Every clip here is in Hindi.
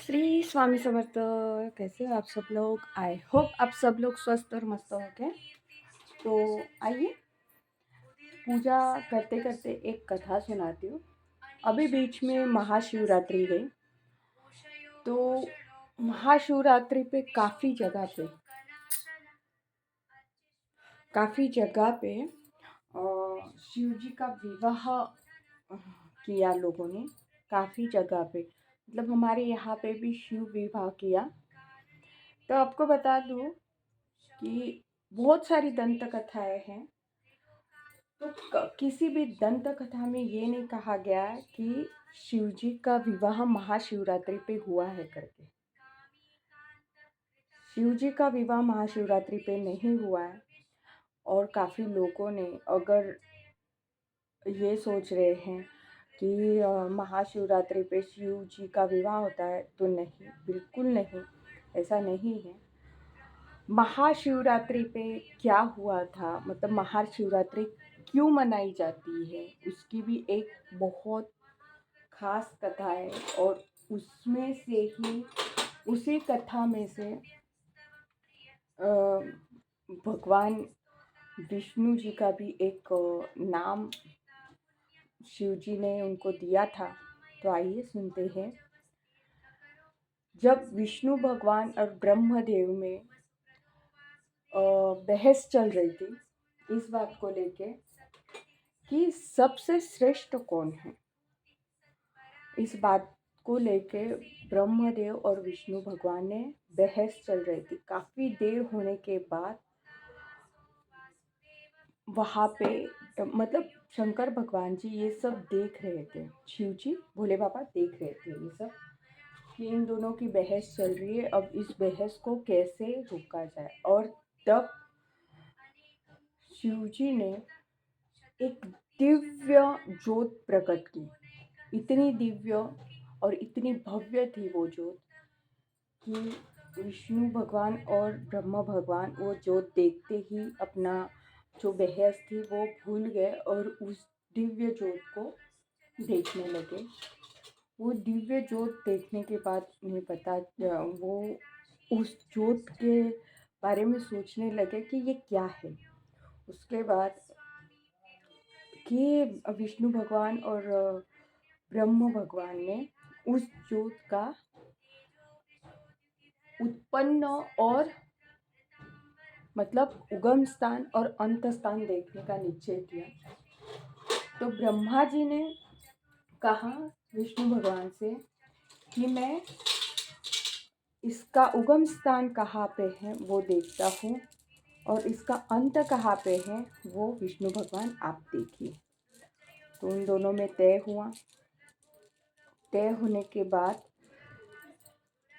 श्री स्वामी समर्थ। कैसे हो आप सब लोग? आई होप आप सब लोग स्वस्थ और मस्त होंगे। तो आइए, पूजा करते करते एक कथा सुनाती हूँ। अभी बीच में महाशिवरात्रि गई, तो महाशिवरात्रि पे काफ़ी जगह पे शिव जी का विवाह किया लोगों ने। काफ़ी जगह पे मतलब हमारे यहाँ पे भी शिव विवाह किया। तो आपको बता दूँ कि बहुत सारी दंत कथाएं हैं। तो किसी भी दंत कथा में ये नहीं कहा गया कि शिव जी का विवाह महाशिवरात्रि पे हुआ है करके। शिव जी का विवाह महाशिवरात्रि पे नहीं हुआ है। और काफ़ी लोगों ने अगर ये सोच रहे हैं कि महाशिवरात्रि पे शिव जी का विवाह होता है, तो नहीं, बिल्कुल नहीं, ऐसा नहीं है। महाशिवरात्रि पे क्या हुआ था, मतलब महाशिवरात्रि क्यों मनाई जाती है, उसकी भी एक बहुत खास कथा है। और उसमें से ही उसी कथा में से भगवान विष्णु जी का भी एक नाम शिव जी ने उनको दिया था। तो आइए सुनते हैं। जब विष्णु भगवान और ब्रह्मदेव में बहस चल रही थी इस बात को लेके कि सबसे श्रेष्ठ कौन है, इस बात को लेके ब्रह्मदेव और विष्णु भगवान ने बहस चल रही थी। काफ़ी देर होने के बाद वहाँ पे मतलब शंकर भगवान जी ये सब देख रहे थे, शिव जी भोले बाबा देख रहे थे ये सब कि इन दोनों की बहस चल रही है। अब इस बहस को कैसे रोका जाए। और तब शिव जी ने एक दिव्य ज्योत प्रकट की। इतनी दिव्य और इतनी भव्य थी वो ज्योत कि विष्णु भगवान और ब्रह्मा भगवान वो ज्योत देखते ही अपना जो बहस थी वो भूल गए और उस दिव्य ज्योत को देखने लगे। वो दिव्य ज्योत देखने के बाद उन्हें पता, वो उस ज्योत के बारे में सोचने लगे कि ये क्या है। उसके बाद कि विष्णु भगवान और ब्रह्म भगवान ने उस ज्योत का उत्पन्न और मतलब उगम स्थान और अंत स्थान देखने का निश्चय किया। तो ब्रह्मा जी ने कहा विष्णु भगवान से कि मैं इसका उगम स्थान कहाँ पे है वो देखता हूँ और इसका अंत कहाँ पे है वो विष्णु भगवान आप देखिए। तो उन दोनों में तय हुआ। तय होने के बाद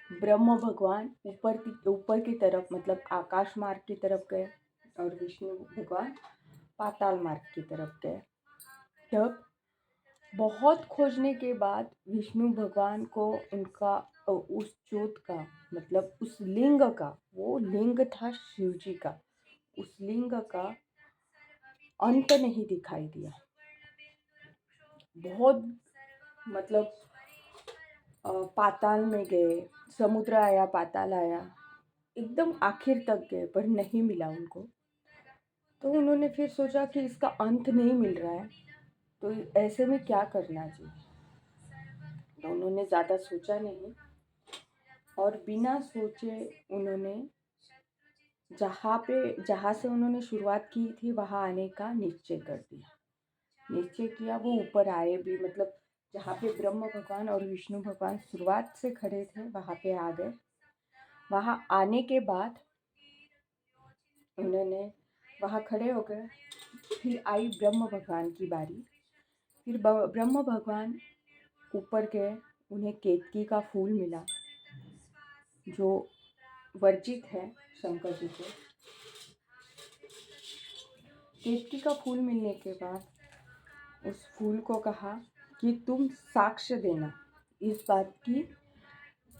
ब्रह्म भगवान ऊपर की तरफ मतलब आकाश मार्ग की तरफ गए और विष्णु भगवान पाताल मार्ग की तरफ गए। तब बहुत खोजने के बाद विष्णु भगवान को उनका उस ज्योत का मतलब उस लिंग का, वो लिंग था शिव जी का, उस लिंग का अंत नहीं दिखाई दिया। बहुत मतलब पाताल में गए, समुद्र आया, पाताल आया, एकदम आखिर तक गए पर नहीं मिला उनको। तो उन्होंने फिर सोचा कि इसका अंत नहीं मिल रहा है, तो ऐसे में क्या करना चाहिए। तो उन्होंने ज़्यादा सोचा नहीं और बिना सोचे उन्होंने जहाँ से उन्होंने शुरुआत की थी वहाँ आने का निश्चय कर दिया। निश्चय किया, वो ऊपर आए भी, मतलब जहाँ पे ब्रह्म भगवान और विष्णु भगवान शुरुआत से खड़े थे वहाँ पे आ गए। वहाँ आने के बाद उन्होंने वहाँ खड़े हो गए। फिर आई ब्रह्म भगवान की बारी। फिर ब्रह्म भगवान ऊपर गए, उन्हें केतकी का फूल मिला जो वर्जित है शंकर जी को। केतकी का फूल मिलने के बाद उस फूल को कहा कि तुम साक्ष्य देना इस बात की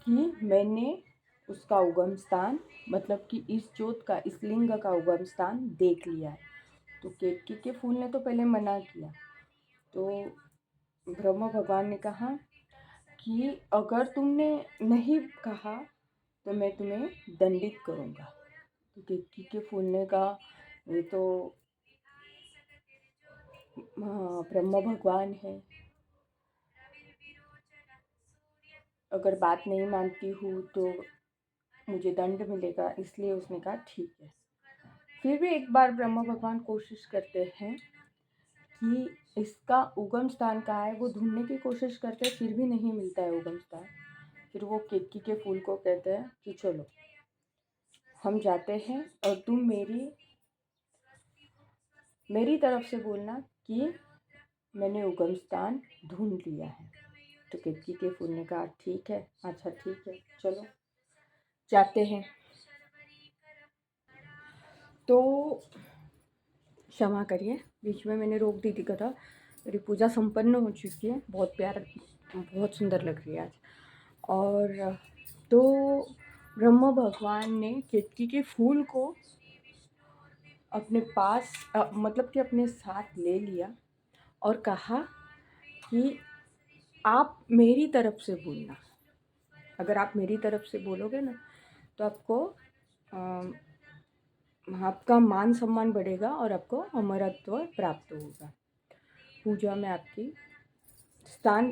कि मैंने उसका उगम स्थान मतलब कि इस ज्योत का, इस लिंग का उगम स्थान देख लिया है। तो केतकी के फूल ने तो पहले मना किया। तो ब्रह्म भगवान ने कहा कि अगर तुमने नहीं कहा तो मैं तुम्हें दंडित करूँगा। तो केतकी के फूलने का ये तो ब्रह्म भगवान है, अगर बात नहीं मानती हूँ तो मुझे दंड मिलेगा, इसलिए उसने कहा ठीक है। फिर भी एक बार ब्रह्म भगवान कोशिश करते हैं कि इसका उगम स्थान कहाँ है, वो ढूंढने की कोशिश करते हैं, फिर भी नहीं मिलता है उगम स्थान। फिर वो केतकी के फूल को कहते हैं कि चलो हम जाते हैं और तुम मेरी तरफ से बोलना कि मैंने उगम स्थान ढूंढ लिया है। तो केतकी के फूल ने कहा ठीक है, अच्छा ठीक है, चलो जाते हैं। तो क्षमा करिए, बीच में मैंने रोक दी थी कथा। मेरी पूजा संपन्न हो चुकी है, बहुत सुंदर लग रही है आज। और तो ब्रह्म भगवान ने केतकी के फूल को अपने पास मतलब कि अपने साथ ले लिया और कहा कि आप मेरी तरफ से बोलना, अगर आप मेरी तरफ से बोलोगे ना तो आपका मान सम्मान बढ़ेगा और आपको अमरत्व प्राप्त होगा, पूजा में आपकी स्थान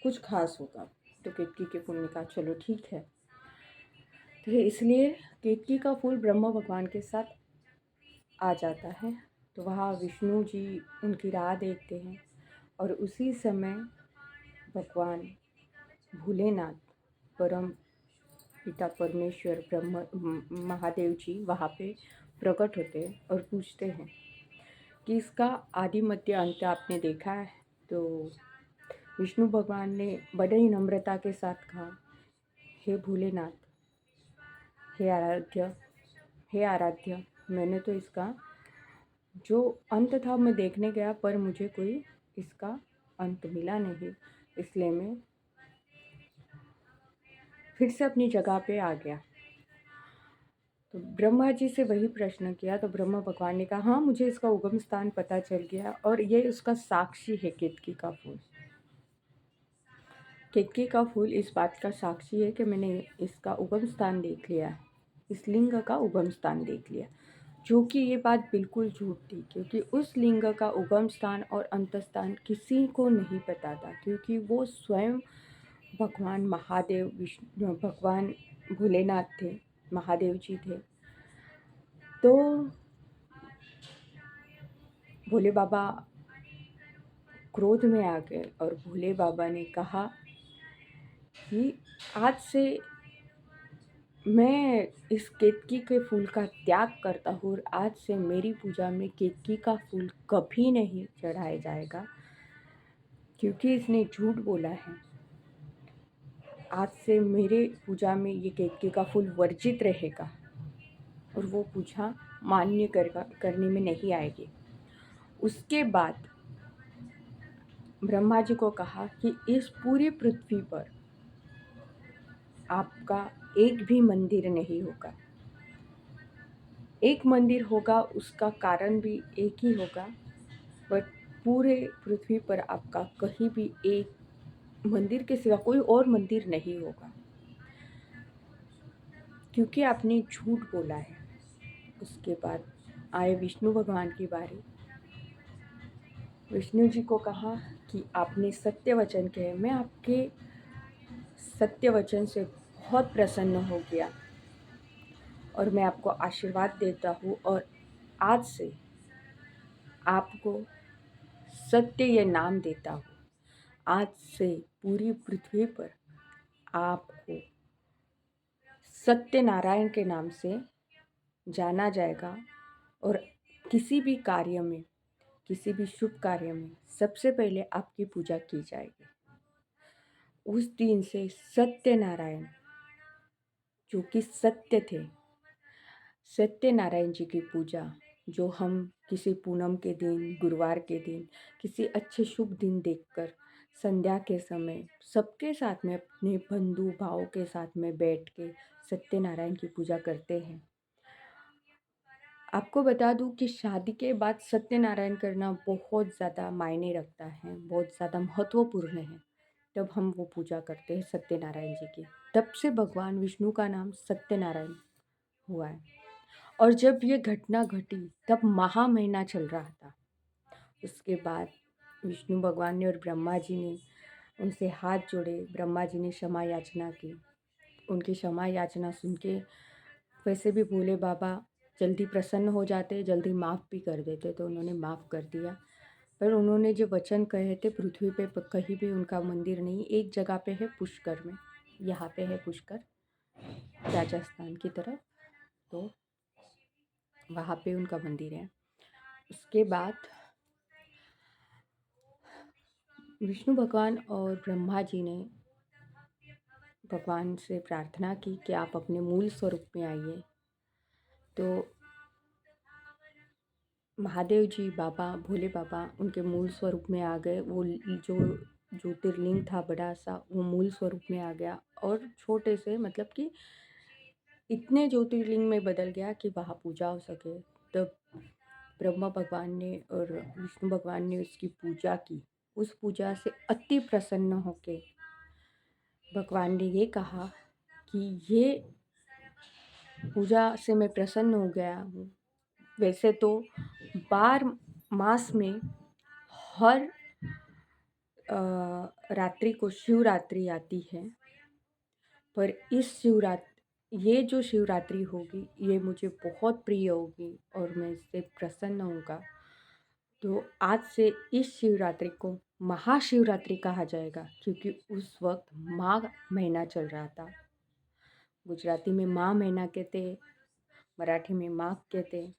कुछ खास होगा। तो केतकी के फूल ने कहा चलो ठीक है। तो इसलिए केतकी का फूल ब्रह्म भगवान के साथ आ जाता है। तो वहाँ विष्णु जी उनकी राह देखते हैं और उसी समय भगवान भोलेनाथ, परम पिता परमेश्वर महादेव जी वहाँ पे प्रकट होते हैं और पूछते हैं कि इसका आदि मध्य अंत आपने देखा है। तो विष्णु भगवान ने बड़े ही नम्रता के साथ कहा, हे भोलेनाथ, हे आराध्य, मैंने तो इसका जो अंत था मैं देखने गया पर मुझे कोई इसका अंत मिला नहीं, इसलिए मैं फिर से अपनी जगह पे आ गया। तो ब्रह्मा जी से वही प्रश्न किया तो ब्रह्मा भगवान ने कहा हाँ मुझे इसका उगम स्थान पता चल गया और ये उसका साक्षी है केतकी का फूल। केतकी का फूल इस बात का साक्षी है कि मैंने इसका उगम स्थान देख लिया, इस लिंग का उगम स्थान देख लिया, जो कि ये बात बिल्कुल झूठ थी, क्योंकि उस लिंग का उगम स्थान और अंत स्थान किसी को नहीं पता था, क्योंकि वो स्वयं भगवान महादेव विष्णु भगवान भोलेनाथ थे, महादेव जी थे। तो भोले बाबा क्रोध में आ गए और भोले बाबा ने कहा कि आज से मैं इस केतकी के फूल का त्याग करता हूँ और आज से मेरी पूजा में केतकी का फूल कभी नहीं चढ़ाया जाएगा, क्योंकि इसने झूठ बोला है। आज से मेरे पूजा में ये केतकी का फूल वर्जित रहेगा और वो पूजा मान्य करने में नहीं आएगी। उसके बाद ब्रह्मा जी को कहा कि इस पूरी पृथ्वी पर आपका एक भी मंदिर नहीं होगा, एक मंदिर होगा उसका कारण भी एक ही होगा, बट पूरे पृथ्वी पर आपका कहीं भी एक मंदिर के सिवा कोई और मंदिर नहीं होगा, क्योंकि आपने झूठ बोला है। उसके बाद आए विष्णु भगवान की बारी। विष्णु जी को कहा कि आपने सत्य वचन कहे, मैं आपके सत्य वचन से बहुत प्रसन्न हो गया और मैं आपको आशीर्वाद देता हूँ और आज से आपको सत्य ये नाम देता हूँ। आज से पूरी पृथ्वी पर आपको सत्यनारायण के नाम से जाना जाएगा और किसी भी कार्य में, किसी भी शुभ कार्य में सबसे पहले आपकी पूजा की जाएगी। उस दिन से सत्यनारायण जो कि सत्य थे, सत्यनारायण जी की पूजा जो हम किसी पूनम के दिन, गुरुवार के दिन, किसी अच्छे शुभ दिन देखकर संध्या के समय सबके साथ में अपने बंधु भाव के साथ में बैठ के सत्यनारायण की पूजा करते हैं। आपको बता दूं कि शादी के बाद सत्यनारायण करना बहुत ज़्यादा मायने रखता है, बहुत ज़्यादा महत्वपूर्ण है। तब हम वो पूजा करते हैं सत्यनारायण जी की। तब से भगवान विष्णु का नाम सत्यनारायण हुआ है। और जब ये घटना घटी तब महा महीना चल रहा था। उसके बाद विष्णु भगवान ने और ब्रह्मा जी ने उनसे हाथ जोड़े। ब्रह्मा जी ने क्षमा याचना की। उनकी क्षमा याचना सुन के वैसे भी भोले बाबा जल्दी प्रसन्न हो जाते, जल्दी माफ़ भी कर देते, तो उन्होंने माफ़ कर दिया। पर उन्होंने जो वचन कहे थे, पृथ्वी पे कहीं भी उनका मंदिर नहीं, एक जगह पे है पुष्कर में, यहाँ पे है पुष्कर राजस्थान की तरफ, तो वहाँ पे उनका मंदिर है। उसके बाद विष्णु भगवान और ब्रह्मा जी ने भगवान से प्रार्थना की कि आप अपने मूल स्वरूप में आइए। तो महादेव जी बाबा, भोले बाबा उनके मूल स्वरूप में आ गए। वो जो ज्योतिर्लिंग था बड़ा सा, वो मूल स्वरूप में आ गया और छोटे से मतलब कि इतने ज्योतिर्लिंग में बदल गया कि वहाँ पूजा हो सके। तब ब्रह्मा भगवान ने और विष्णु भगवान ने उसकी पूजा की। उस पूजा से अति प्रसन्न होके भगवान ने ये कहा कि ये पूजा से मैं प्रसन्न हो गया हूँ। वैसे तो 12 मास में हर रात्रि को शिवरात्रि आती है, पर ये जो शिवरात्रि होगी ये मुझे बहुत प्रिय होगी और मैं इससे प्रसन्न होऊंगा। तो आज से इस शिवरात्रि को महाशिवरात्रि कहा जाएगा, क्योंकि उस वक्त माघ महीना चल रहा था। गुजराती में माह महीना कहते, मराठी में माघ कहते,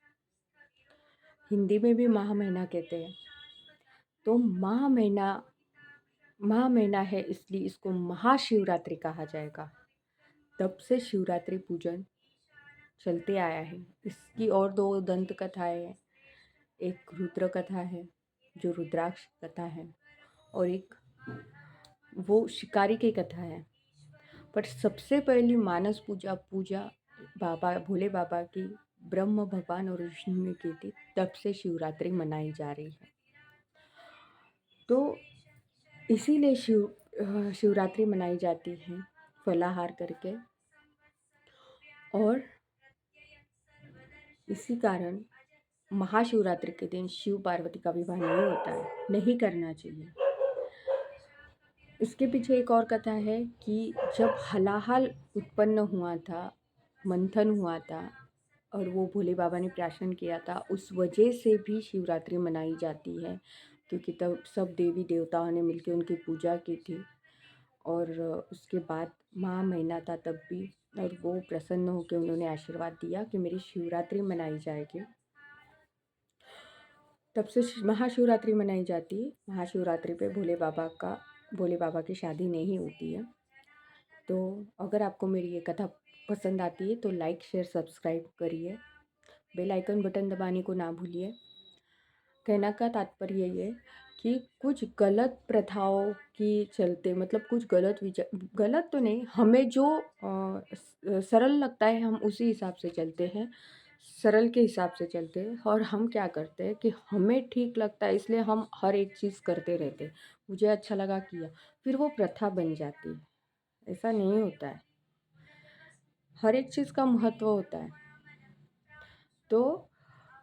हिंदी में भी माह महीना कहते हैं। तो माह महीना है, इसलिए इसको महाशिवरात्रि कहा जाएगा। तब से शिवरात्रि पूजन चलते आया है। इसकी और 2 दंत कथाएं हैं। एक रुद्र कथा है जो रुद्राक्ष कथा है, और एक वो शिकारी की कथा है। पर सबसे पहली मानस पूजा बाबा भोले बाबा की ब्रह्म भगवान और विष्णु ने की थी। तब से शिवरात्रि मनाई जा रही है। तो इसीलिए शिवरात्रि मनाई जाती है फलाहार करके, और इसी कारण महाशिवरात्रि के दिन शिव पार्वती का विवाह नहीं होता है, नहीं करना चाहिए। इसके पीछे एक और कथा है कि जब हलाहल उत्पन्न हुआ था, मंथन हुआ था और वो भोले बाबा ने प्राशन किया था, उस वजह से भी शिवरात्रि मनाई जाती है, क्योंकि तब सब देवी देवताओं ने मिलकर उनकी पूजा की थी। और उसके बाद माह महीना था तब भी, और वो प्रसन्न होकर उन्होंने आशीर्वाद दिया कि मेरी शिवरात्रि मनाई जाएगी। तब से महाशिवरात्रि मनाई जाती है। महाशिवरात्रि पे भोले बाबा की शादी नहीं होती है। तो अगर आपको मेरी ये कथा पसंद आती है तो लाइक शेयर सब्सक्राइब करिए, बेल आइकन बटन दबाने को ना भूलिए। कहने का तात्पर्य ये कि कुछ गलत प्रथाओं के चलते, मतलब कुछ गलत तो नहीं, हमें जो सरल लगता है हम उसी हिसाब से चलते हैं, सरल के हिसाब से चलते हैं। और हम क्या करते हैं कि हमें ठीक लगता है इसलिए हम हर एक चीज़ करते रहते हैं। मुझे अच्छा लगा किया, फिर वो प्रथा बन जाती है। ऐसा नहीं होता है, हर एक चीज़ का महत्व होता है। तो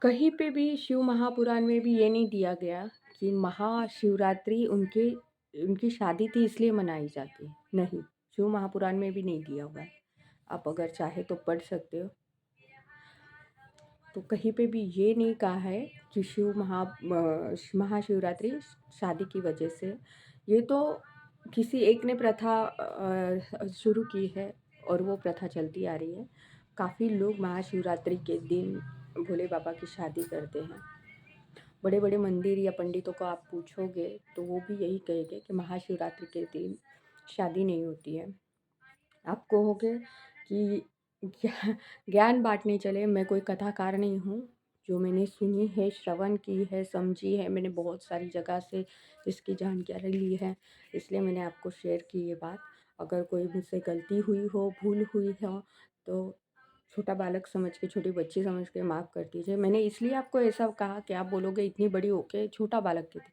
कहीं पे भी शिव महापुराण में भी ये नहीं दिया गया कि महाशिवरात्रि उनकी शादी थी इसलिए मनाई जाती है, नहीं, शिव महापुराण में भी नहीं दिया हुआ है। आप अगर चाहे तो पढ़ सकते हो। तो कहीं पे भी ये नहीं कहा है कि महाशिवरात्रि शादी की वजह से। ये तो किसी एक ने प्रथा शुरू की है और वो प्रथा चलती आ रही है। काफ़ी लोग महाशिवरात्रि के दिन भोले बाबा की शादी करते हैं। बड़े बड़े मंदिर या पंडितों को आप पूछोगे तो वो भी यही कहेंगे कि महाशिवरात्रि के दिन शादी नहीं होती है। आप कहोगे कि ज्ञान बांटने चले, मैं कोई कथाकार नहीं हूँ। जो मैंने सुनी है, श्रवण की है, समझी है, मैंने बहुत सारी जगह से इसकी जानकारी ली है, इसलिए मैंने आपको शेयर की ये बात। अगर कोई मुझसे गलती हुई हो, भूल हुई हो, तो छोटा बालक समझ के, छोटी बच्ची समझ के माफ़ कर दीजिए। मैंने इसलिए आपको ऐसा कहा कि आप बोलोगे इतनी बड़ी होके छोटा बालक कहती,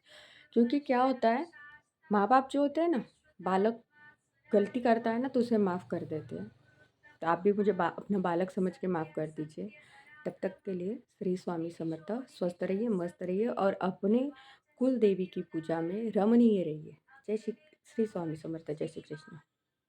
क्योंकि क्या होता है, माँ बाप जो होते हैं ना, बालक गलती करता है ना तो उसे माफ़ कर देते हैं। तो आप भी मुझे अपना बालक समझ के माफ़ कर दीजिए। तब तक के लिए श्री स्वामी समर्थ। स्वस्थ रहिए, मस्त रहिए और अपने कुल देवी की पूजा में रमणीय रहिए। जय श्री श्री स्वामी समर्थ। जय श्री कृष्ण।